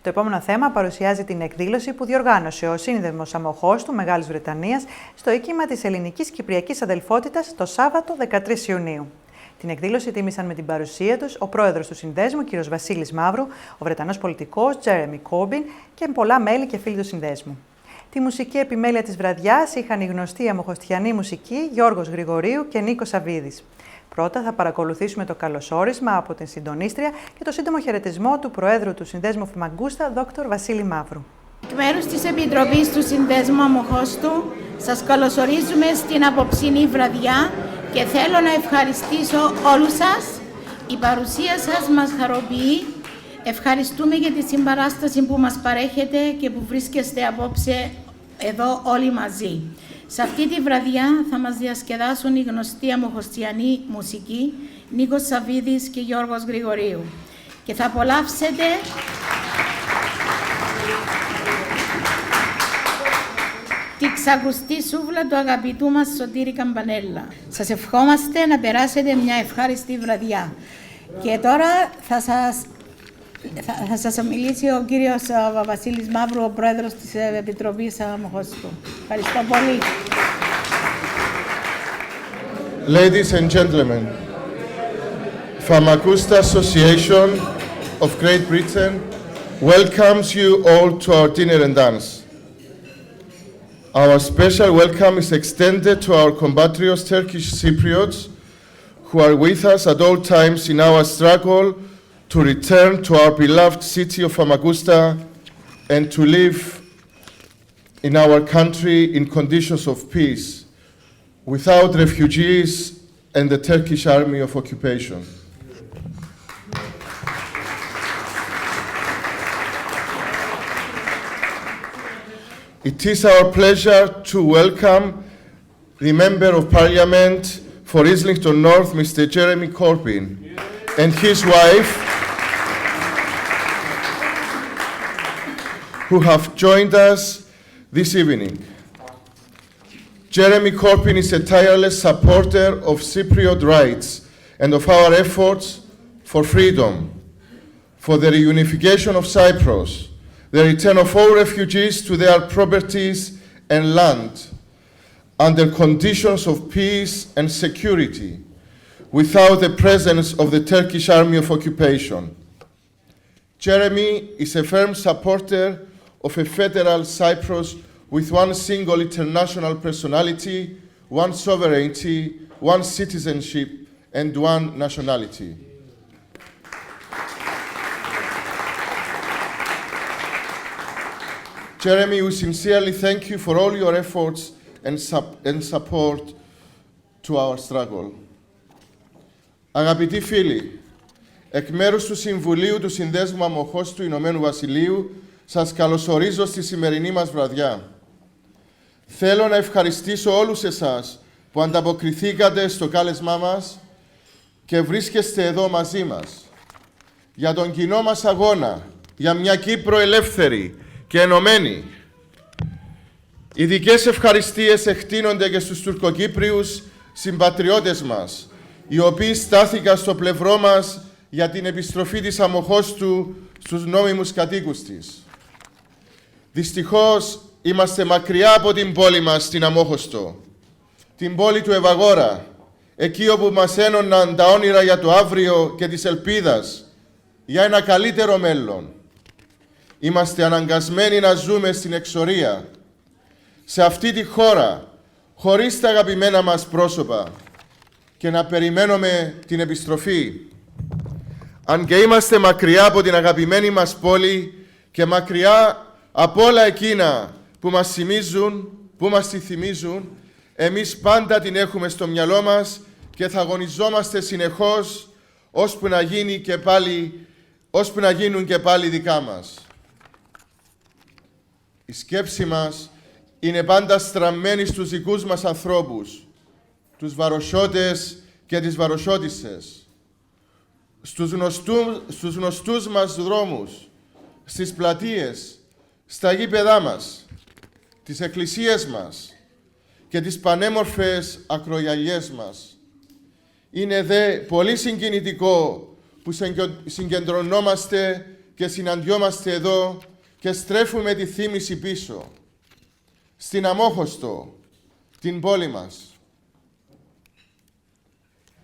Το επόμενο θέμα παρουσιάζει την εκδήλωση που διοργάνωσε ο Συνδεσμος Αμμοχώστου Μεγάλης Βρετανίας στο οίκημα της Ελληνικής Κυπριακής Αδελφότητας το Σάββατο 13 Ιουνίου. Την εκδήλωση τίμησαν με την παρουσία τους ο πρόεδρος του Συνδέσμου, κ. Βασίλης Μαύρου, ο Βρετανός πολιτικός Jeremy Corbyn και πολλά μέλη και φίλοι του Συνδέσμου. Τη μουσική επιμέλεια της βραδιάς είχαν οι γνωστοί αμμοχωστιανοί μουσική Γιώργος Γρηγορίου και Νίκος Σαββίδης. Πρώτα θα παρακολουθήσουμε το καλωσόρισμα από την συντονίστρια και το σύντομο χαιρετισμό του Προέδρου του Συνδέσμου Famagusta, Δ. Βασίλη Μαύρου. Εκ μέρους της Επιτροπής του Συνδέσμου Αμμοχώστου, σας καλωσορίζουμε στην απόψινή βραδιά και θέλω να ευχαριστήσω όλους σας. Η παρουσία σας μας χαροποιεί. Ευχαριστούμε για τη συμπαράσταση που μας παρέχετε και που βρίσκεστε απόψε εδώ όλοι μαζί. Σε αυτή τη βραδιά θα μας διασκεδάσουν οι γνωστοί αμμοχωστιανοί μουσική Νίκος Σαββίδης και Γιώργος Γρηγορίου. Και θα απολαύσετε τη ξακουστή σούβλα του αγαπητού μας Σωτήρη Καμπανέλα. Σας ευχόμαστε να περάσετε μια ευχάριστη βραδιά. Και τώρα θα σας ομιλήσει ο κύριος Βασίλης Μαύρου, ο πρόεδρος της Επιτροπής Αμμοχώστου. Ευχαριστώ πολύ. Ladies and gentlemen, Famagusta Association of Great Britain welcomes you all to our dinner and dance. Our special welcome is extended to our compatriots Turkish Cypriots who are with us at all times in our struggle to return to our beloved city of Famagusta and to live in our country in conditions of peace, without refugees and the Turkish army of occupation. It is our pleasure to welcome the Member of Parliament for Islington North, Mr. Jeremy Corbyn, and his wife, who have joined us this evening. Jeremy Corbyn is a tireless supporter of Cypriot rights and of our efforts for freedom, for the reunification of Cyprus, the return of all refugees to their properties and land, under conditions of peace and security, without the presence of the Turkish army of occupation. Jeremy is a firm supporter of a federal Cyprus with one single international personality, one sovereignty, one citizenship, and one nationality. Jeremy, we sincerely thank you for all your efforts and support to our struggle. Αγαπητοί φίλοι, εκ μέρους του Συμβουλίου του Συνδέσμου Αμμοχώστου Ηνωμένου Βασιλείου, σας καλωσορίζω στη σημερινή μας βραδιά. Θέλω να ευχαριστήσω όλους εσάς που ανταποκριθήκατε στο κάλεσμά μας και βρίσκεστε εδώ μαζί μας για τον κοινό μας αγώνα για μια Κύπρο ελεύθερη και ενωμένη. Ειδικές ευχαριστίες εκτείνονται και στους Τουρκοκύπριους συμπατριώτες μας, οι οποίοι στάθηκαν στο πλευρό μας για την επιστροφή της Αμμοχώστου στους νόμιμους κατοίκους της. Δυστυχώς, είμαστε μακριά από την πόλη μας, την Αμμόχωστο, την πόλη του Ευαγόρα, εκεί όπου μας ένωναν τα όνειρα για το αύριο και της ελπίδας, για ένα καλύτερο μέλλον. Είμαστε αναγκασμένοι να ζούμε στην εξορία, σε αυτή τη χώρα, χωρίς τα αγαπημένα μας πρόσωπα και να περιμένουμε την επιστροφή. Αν και είμαστε μακριά από την αγαπημένη μας πόλη και μακριά από όλα εκείνα που μας τη θυμίζουν, εμείς πάντα την έχουμε στο μυαλό μας και θα αγωνιζόμαστε συνεχώς ώσπου να γίνουν και πάλι δικά μας. Η σκέψη μας είναι πάντα στραμμένη στους δικούς μας ανθρώπους, τους βαροσιώτες και τις βαροσιώτισσες, στους γνωστούς μας δρόμους, στις πλατείες, στα γήπεδά μας, τις εκκλησίες μας και τις πανέμορφες ακρογιαλιές μας. Είναι δε πολύ συγκινητικό που συγκεντρωνόμαστε και συναντιόμαστε εδώ και στρέφουμε τη θύμηση πίσω, στην Αμμόχωστο, την πόλη μας.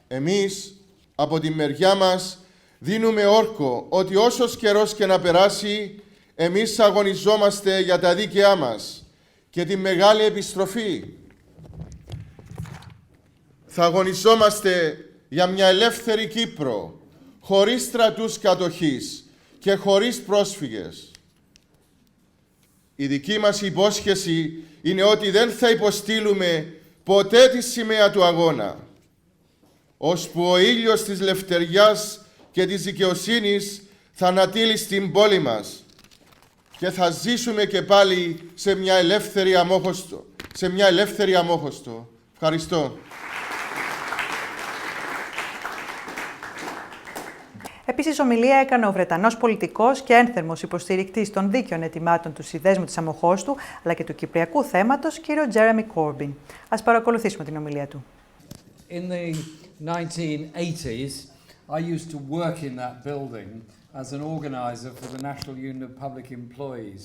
Εμείς, από τη μεριά μας, δίνουμε όρκο ότι όσος καιρός και να περάσει, εμείς αγωνιζόμαστε για τα δίκαιά μας και τη μεγάλη επιστροφή. Θα αγωνιζόμαστε για μια ελεύθερη Κύπρο, χωρίς στρατούς κατοχής και χωρίς πρόσφυγες. Η δική μας υπόσχεση είναι ότι δεν θα υποστείλουμε ποτέ τη σημαία του αγώνα, ώσπου ο ήλιος της λευτεριάς και της δικαιοσύνης θα ανατείλει στην πόλη μας και θα ζήσουμε και πάλι σε μια ελεύθερη Αμμόχωστο. Ευχαριστώ. Επίσης, ομιλία έκανε ο Βρετανός πολιτικός και ένθερμος υποστηρικτής των δίκαιων αιτημάτων του Συνδέσμου της Αμμοχώστου, αλλά και του κυπριακού θέματος, κύριο Jeremy Corbyn. Ας παρακολουθήσουμε την ομιλία του. In the 1980s, I used to work in that building as an organizer for the National Union of Public Employees.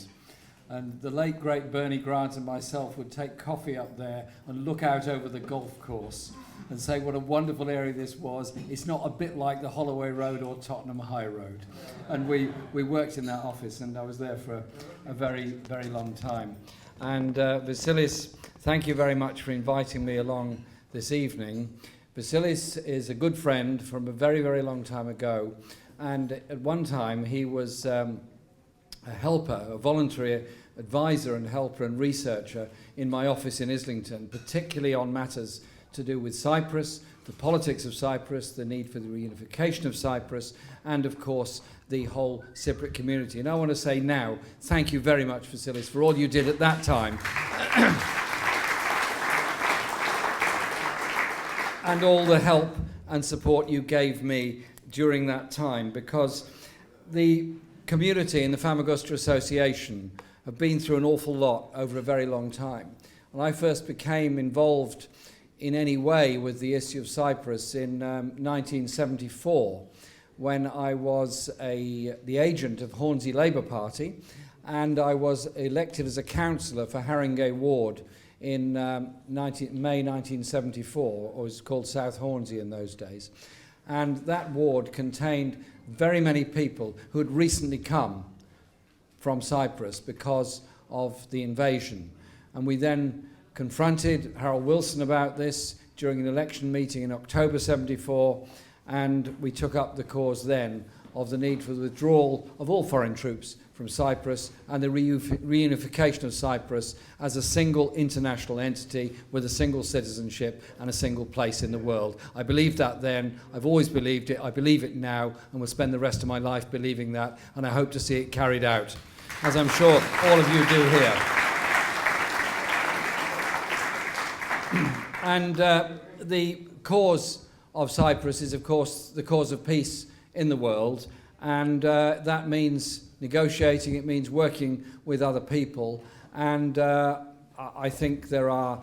And the late, great Bernie Grant and myself would take coffee up there and look out over the golf course and say what a wonderful area this was. It's not a bit like the Holloway Road or Tottenham High Road. And we worked in that office, and I was there for a very, very long time. And Vasilis, thank you very much for inviting me along this evening. Vasilis is a good friend from a very, very long time ago. And at one time he was a helper, a voluntary advisor and helper and researcher in my office in Islington, particularly on matters to do with Cyprus, the politics of Cyprus, the need for the reunification of Cyprus, and of course the whole Cypriot community. And I want to say now, thank you very much, Vasilis, for all you did at that time. And all the help and support you gave me during that time, because the community and the Famagusta Association have been through an awful lot over a very long time. And I first became involved in any way with the issue of Cyprus in 1974, when I was the agent of Hornsey Labour Party, and I was elected as a councillor for Haringey Ward in May 1974, or it was called South Hornsey in those days. And that ward contained very many people who had recently come from Cyprus because of the invasion. And we then confronted Harold Wilson about this during an election meeting in October 74, and we took up the cause then of the need for the withdrawal of all foreign troops from Cyprus and the reunification of Cyprus as a single international entity with a single citizenship and a single place in the world. I believed that then, I've always believed it, I believe it now, and will spend the rest of my life believing that, and I hope to see it carried out, as I'm sure all of you do here. And the cause of Cyprus is, of course, the cause of peace in the world, and that means negotiating, it means working with other people, and I think there are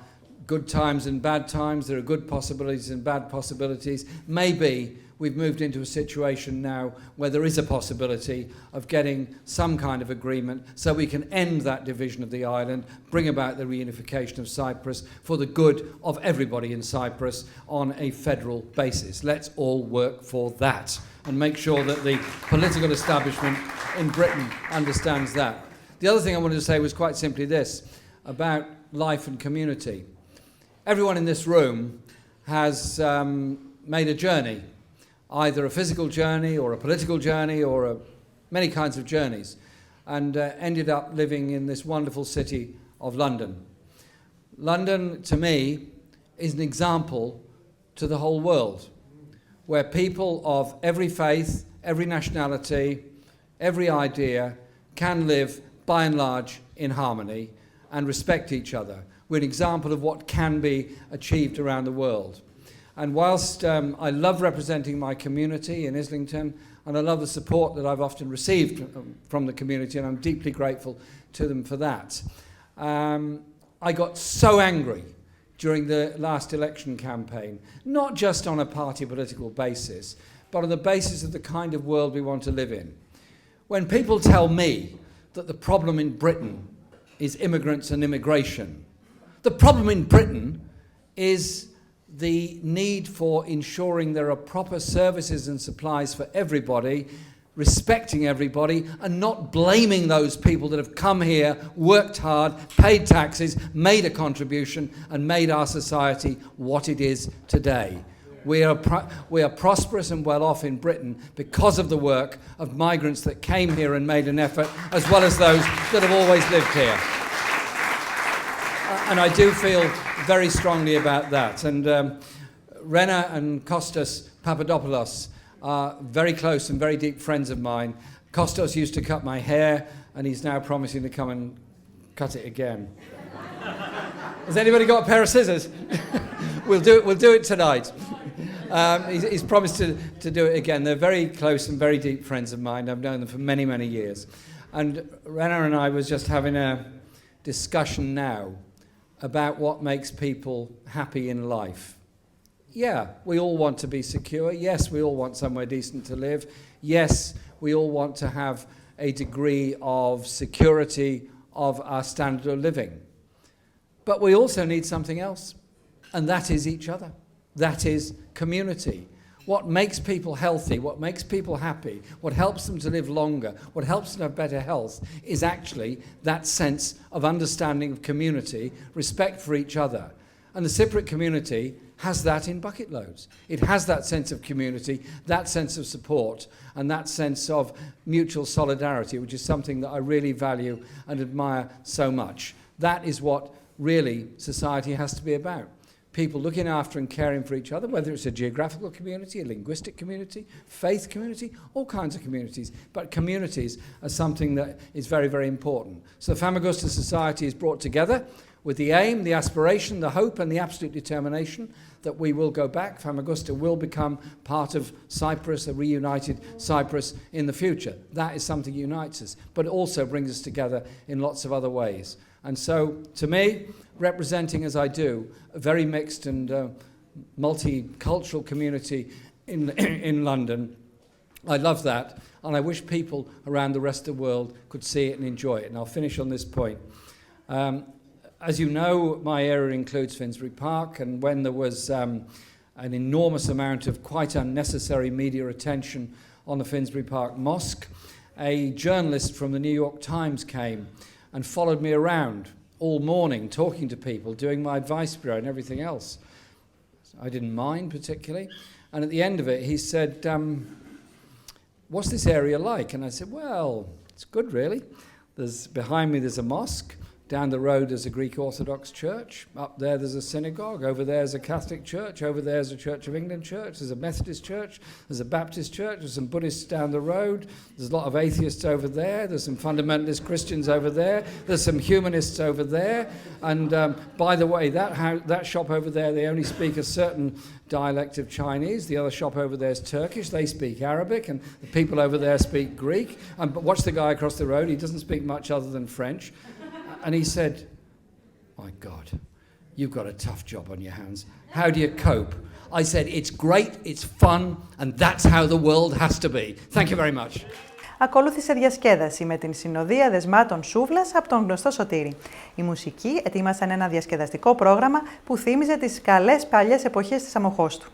good times and bad times, there are good possibilities and bad possibilities. Maybe we've moved into a situation now where there is a possibility of getting some kind of agreement so we can end that division of the island, bring about the reunification of Cyprus for the good of everybody in Cyprus on a federal basis. Let's all work for that and make sure that the political establishment in Britain understands that. The other thing I wanted to say was quite simply this, about life and community. Everyone in this room has made a journey, either a physical journey or a political journey or many kinds of journeys, and ended up living in this wonderful city of London. London, to me, is an example to the whole world, where people of every faith, every nationality, every idea can live, by and large, in harmony and respect each other. We're an example of what can be achieved around the world. And whilst I love representing my community in Islington, and I love the support that I've often received from the community, and I'm deeply grateful to them for that, I got so angry during the last election campaign, not just on a party political basis, but on the basis of the kind of world we want to live in, when people tell me that the problem in Britain is immigrants and immigration, the problem in Britain is the need for ensuring there are proper services and supplies for everybody, respecting everybody, and not blaming those people that have come here, worked hard, paid taxes, made a contribution, and made our society what it is today. We are prosperous and well off in Britain because of the work of migrants that came here and made an effort, as well as those that have always lived here. And I do feel very strongly about that. And Rena and Kostas Papadopoulos are very close and very deep friends of mine. Kostas used to cut my hair, and he's now promising to come and cut it again. Has anybody got a pair of scissors? We'll do it tonight. He's promised to do it again. They're very close and very deep friends of mine. I've known them for many, many years. And Rena and I was just having a discussion now about what makes people happy in life. Yeah, we all want to be secure. Yes, we all want somewhere decent to live. Yes, we all want to have a degree of security of our standard of living. But we also need something else, and that is each other. That is community. What makes people healthy, what makes people happy, what helps them to live longer, what helps them to have better health is actually that sense of understanding of community, respect for each other. And the Cypriot community has that in bucket loads. It has that sense of community, that sense of support, and that sense of mutual solidarity, which is something that I really value and admire so much. That is what really society has to be about. People looking after and caring for each other, whether it's a geographical community, a linguistic community, faith community, all kinds of communities. But communities are something that is very, very important. So the Famagusta Society is brought together with the aim, the aspiration, the hope, and the absolute determination that we will go back. Famagusta will become part of Cyprus, a reunited Cyprus in the future. That is something that unites us, but it also brings us together in lots of other ways. And so, to me, representing as I do a very mixed and multicultural community in London, I love that, and I wish people around the rest of the world could see it and enjoy it. And I'll finish on this point. As you know, my area includes Finsbury Park, and when there was an enormous amount of quite unnecessary media attention on the Finsbury Park Mosque, a journalist from the New York Times came and followed me around all morning, talking to people, doing my advice bureau and everything else. I didn't mind particularly. And at the end of it, he said, what's this area like? And I said, well, it's good, really. Behind me, there's a mosque. Down the road, there's a Greek Orthodox church. Up there, there's a synagogue. Over there's a Catholic church. Over there's a Church of England church. There's a Methodist church. There's a Baptist church. There's some Buddhists down the road. There's a lot of atheists over there. There's some fundamentalist Christians over there. There's some humanists over there. And by the way, that shop over there, they only speak a certain dialect of Chinese. The other shop over there is Turkish. They speak Arabic. And the people over there speak Greek. But watch the guy across the road. He doesn't speak much other than French. And he said, my God, you've got a tough job on your hands. How do you cope? I said, it's great, it's fun, and that's how the world has to be. Thank you very much. Ακολούθησε διασκέδαση με την συνοδεία δεσμάτων Σούβλας από τον γνωστό Σωτήρη. Οι μουσικοί ετοίμασαν ένα διασκεδαστικό πρόγραμμα που θύμιζε τις καλές παλιές εποχές της Αμμοχώστου.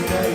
Bye.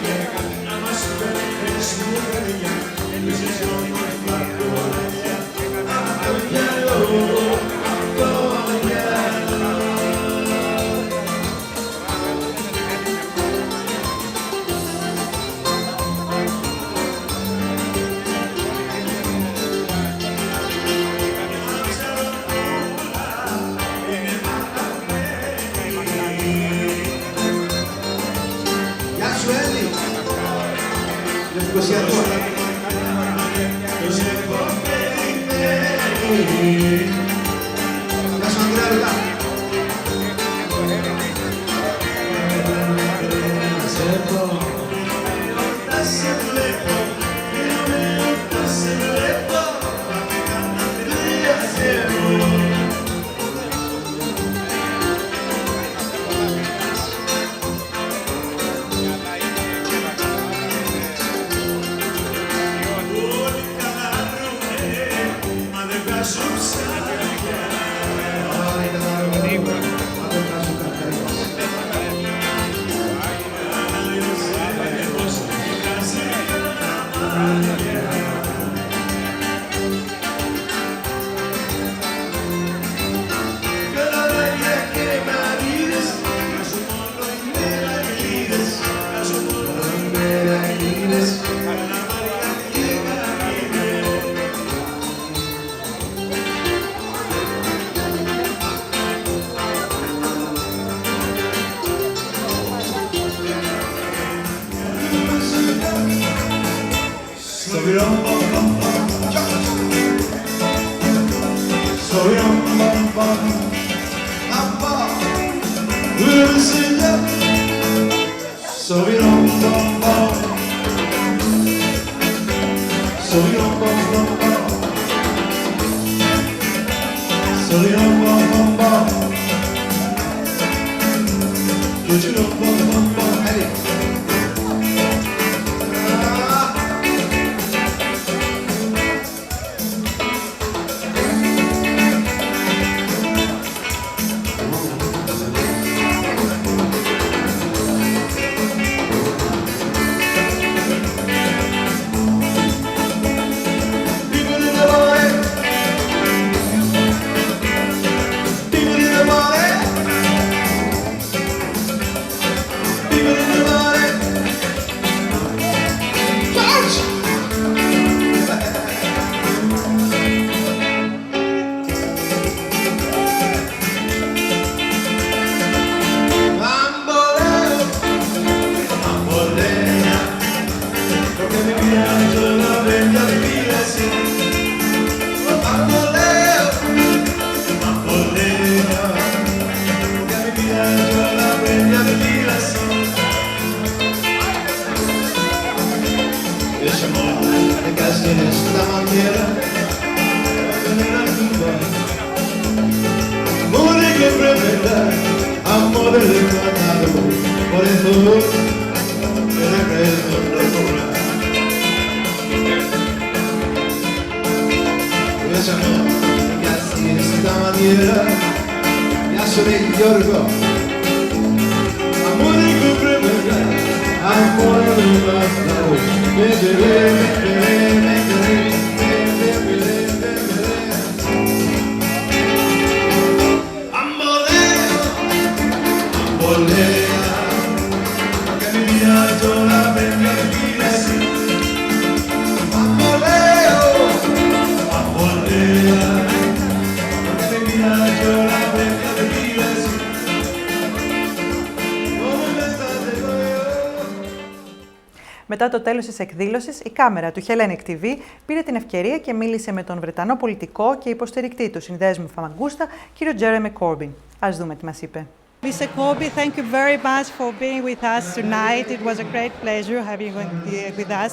Μετά το τέλος της εκδήλωσης, η κάμερα του Hellenic TV πήρε την ευκαιρία και μίλησε με τον Βρετανό πολιτικό και υποστηρικτή του Συνδέσμου Famagusta, κύριο Jeremy Corbyn. Ας δούμε τι μας είπε. Mr. Corbyn, thank you very much for being with us tonight. It was a great pleasure having you with us.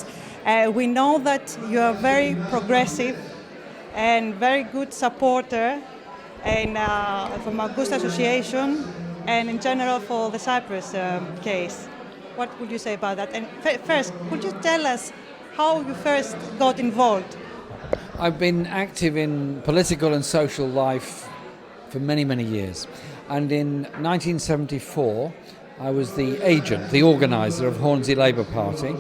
We know that you are very progressive and very good supporter in the Famagusta Association and in general for the Cyprus case. What would you say about that? And first, could you tell us how you first got involved? I've been active in political and social life for many, many years. And in 1974, I was the agent, the organiser of Hornsey Labour Party.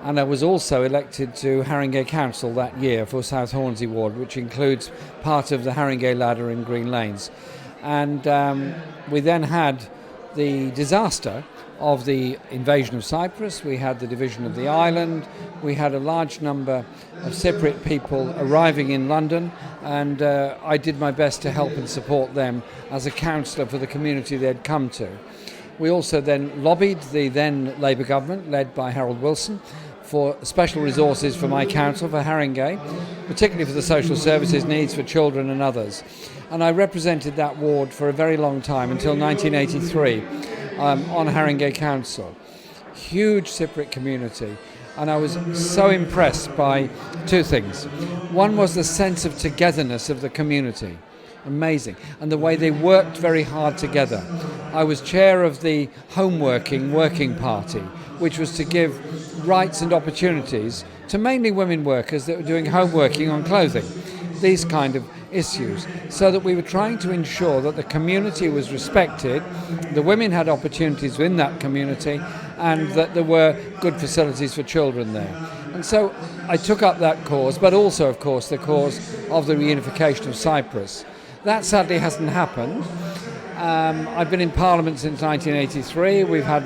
And I was also elected to Haringey Council that year for South Hornsey Ward, which includes part of the Haringey Ladder in Green Lanes. And we then had the disaster of the invasion of Cyprus. We had the division of the island. We had a large number of Cypriot people arriving in London, and I did my best to help and support them as a councillor for the community they'd come to. We also then lobbied the then Labour government, led by Harold Wilson, for special resources for my council, for Haringey, particularly for the social services needs for children and others. And I represented that ward for a very long time, until 1983. On Haringey Council. Huge Cypriot community, and I was so impressed by two things. One was the sense of togetherness of the community, amazing, and the way they worked very hard together. I was chair of the working party, which was to give rights and opportunities to mainly women workers that were doing homeworking on clothing, these kind of issues, so that we were trying to ensure that the community was respected, the women had opportunities within that community, and that there were good facilities for children there. And so I took up that cause, but also, of course, the cause of the reunification of Cyprus. That sadly hasn't happened. I've been in Parliament since 1983. We've had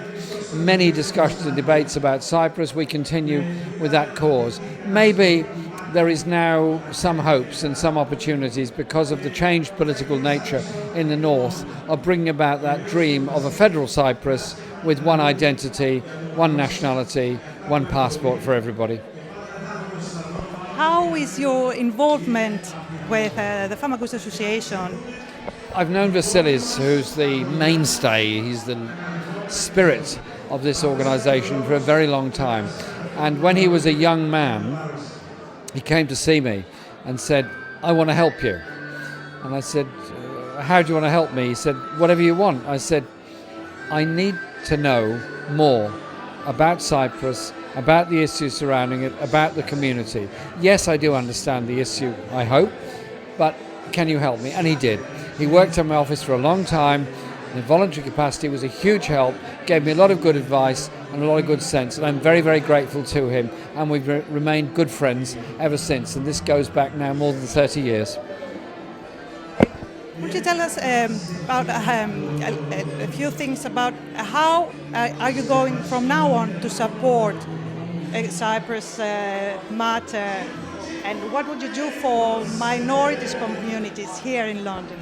many discussions and debates about Cyprus. We continue with that cause. Maybe there is now some hopes and some opportunities because of the changed political nature in the north of bringing about that dream of a federal Cyprus with one identity, one nationality, one passport for everybody. How is your involvement with the Famagusta Association? I've known Vasilis, who's the mainstay, he's the spirit of this organisation for a very long time. And when he was a young man, he came to see me and said, I want to help you. And I said, how do you want to help me? He said, whatever you want. I said, I need to know more about Cyprus, about the issues surrounding it, about the community. Yes, I do understand the issue, I hope, but can you help me? And he did. He worked in my office for a long time in a voluntary capacity, was a huge help, gave me a lot of good advice and a lot of good sense, and I'm very, very grateful to him, and we've remained good friends ever since, and this goes back now more than 30 years. Would you tell us about a few things about how are you going from now on to support Cyprus matter, and what would you do for minorities communities here in London?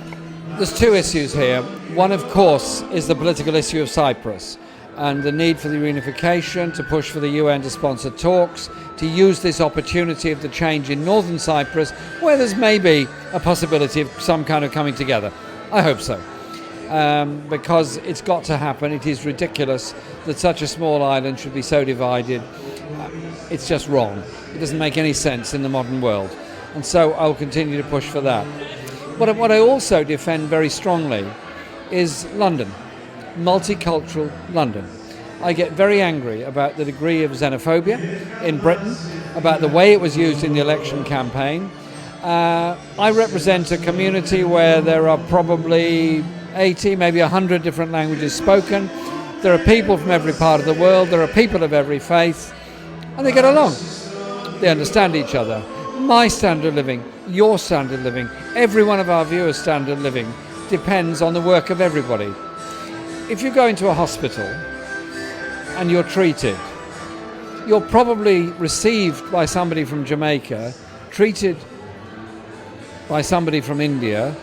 There's two issues here. One, of course, is the political issue of Cyprus and the need for the reunification, to push for the UN to sponsor talks, to use this opportunity of the change in northern Cyprus, where there's maybe a possibility of some kind of coming together. I hope so. Because it's got to happen. It is ridiculous that such a small island should be so divided. It's just wrong. It doesn't make any sense in the modern world. And so I'll continue to push for that. But what I also defend very strongly is London, multicultural London. I get very angry about the degree of xenophobia in Britain, about the way it was used in the election campaign. I represent a community where there are probably 80, maybe 100 different languages spoken. There are people from every part of the world, there are people of every faith, and they get along. They understand each other. My standard of living, your standard of living, every one of our viewers' standard of living depends on the work of everybody. If you go into a hospital and you're treated, you're probably received by somebody from Jamaica, treated by somebody from India,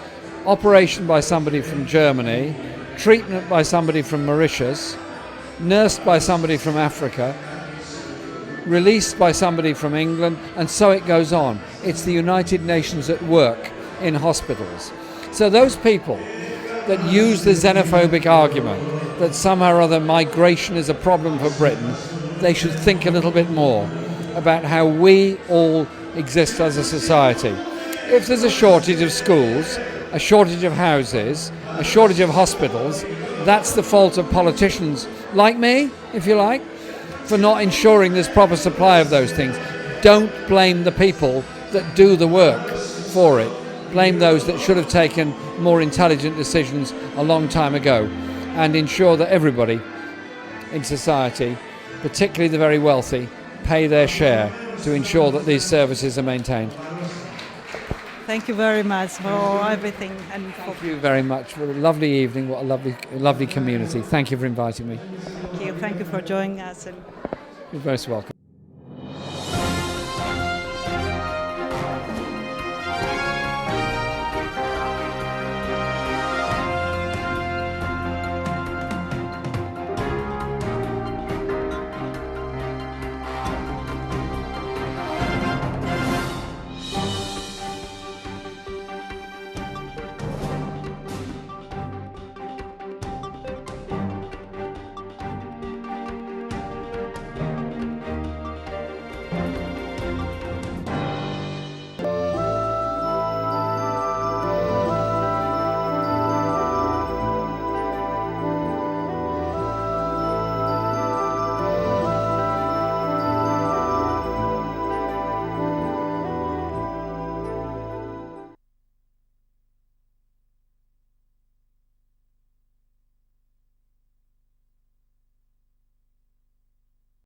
operation by somebody from Germany, treatment by somebody from Mauritius, nursed by somebody from Africa, released by somebody from England, and so it goes on. It's the United Nations at work in hospitals. So those people that use the xenophobic argument that somehow or other migration is a problem for Britain, they should think a little bit more about how we all exist as a society. If there's a shortage of schools, a shortage of houses, a shortage of hospitals, that's the fault of politicians like me, if you like, for not ensuring there's proper supply of those things. Don't blame the people that do the work for it. Blame those that should have taken more intelligent decisions a long time ago, and ensure that everybody in society, particularly the very wealthy, pay their share to ensure that these services are maintained. Thank you very much for everything. And Thank you very much for a lovely evening. What a lovely community. Thank you for inviting me. Thank you for joining us. You're most welcome.